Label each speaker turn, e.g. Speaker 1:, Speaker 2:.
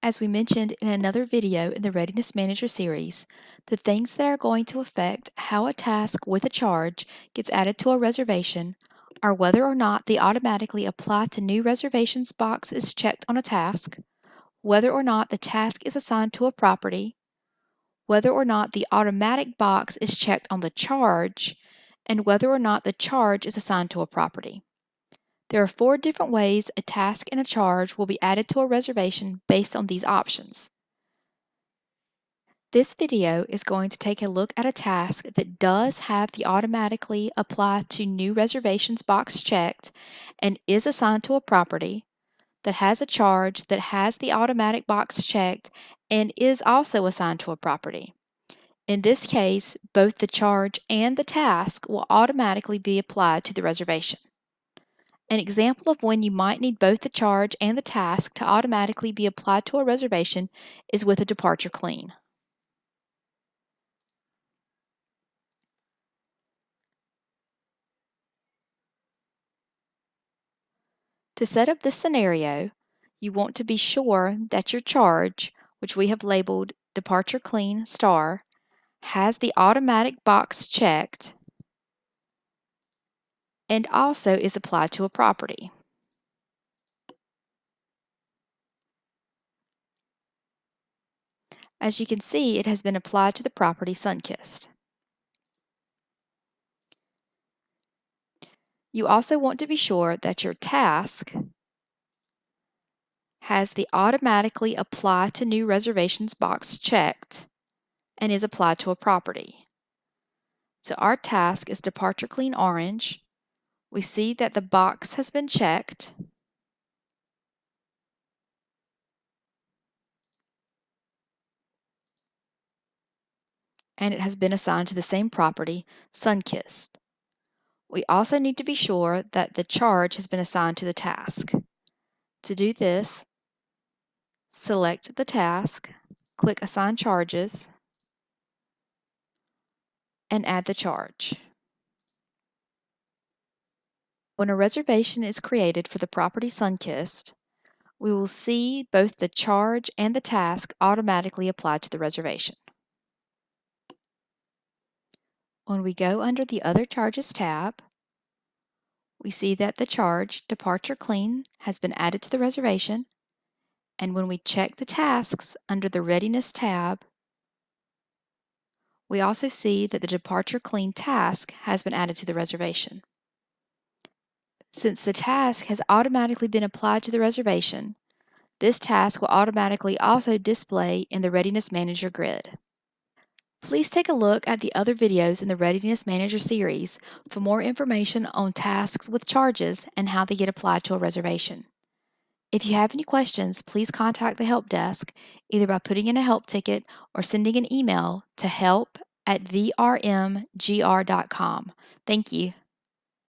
Speaker 1: As we mentioned in another video in the Readiness Manager series, the things that are going to affect how a task with a charge gets added to a reservation are whether or not the automatically apply to new reservations box is checked on a task, whether or not the task is assigned to a property, whether or not the automatic box is checked on the charge, and whether or not the charge is assigned to a property. There are 4 different ways a task and a charge will be added to a reservation based on these options. This video is going to take a look at a task that does have the automatically apply to new reservations box checked and is assigned to a property, that has a charge that has the automatic box checked and is also assigned to a property. In this case, both the charge and the task will automatically be applied to the reservation. An example of when you might need both the charge and the task to automatically be applied to a reservation is with a departure clean. To set up this scenario, you want to be sure that your charge, which we have labeled Departure Clean star, has the automatic box checked and also is applied to a property. As you can see, it has been applied to the property Sunkist. You also want to be sure that your task has the automatically apply to new reservations box checked and is applied to a property. So our task is Departure Clean orange. We see that the box has been checked. And it has been assigned to the same property, Sunkist. We also need to be sure that the charge has been assigned to the task. To do this, select the task, click Assign Charges, and add the charge. When a reservation is created for the property Sunkist, we will see both the charge and the task automatically applied to the reservation. When we go under the Other Charges tab, we see that the charge, Departure Clean, has been added to the reservation, and when we check the tasks under the Readiness tab, we also see that the Departure Clean task has been added to the reservation. Since the task has automatically been applied to the reservation, this task will automatically also display in the Readiness Manager grid. Please take a look at the other videos in the Readiness Manager series for more information on tasks with charges and how they get applied to a reservation. If you have any questions, please contact the help desk either by putting in a help ticket or sending an email to help@vrmgr.com. Thank you.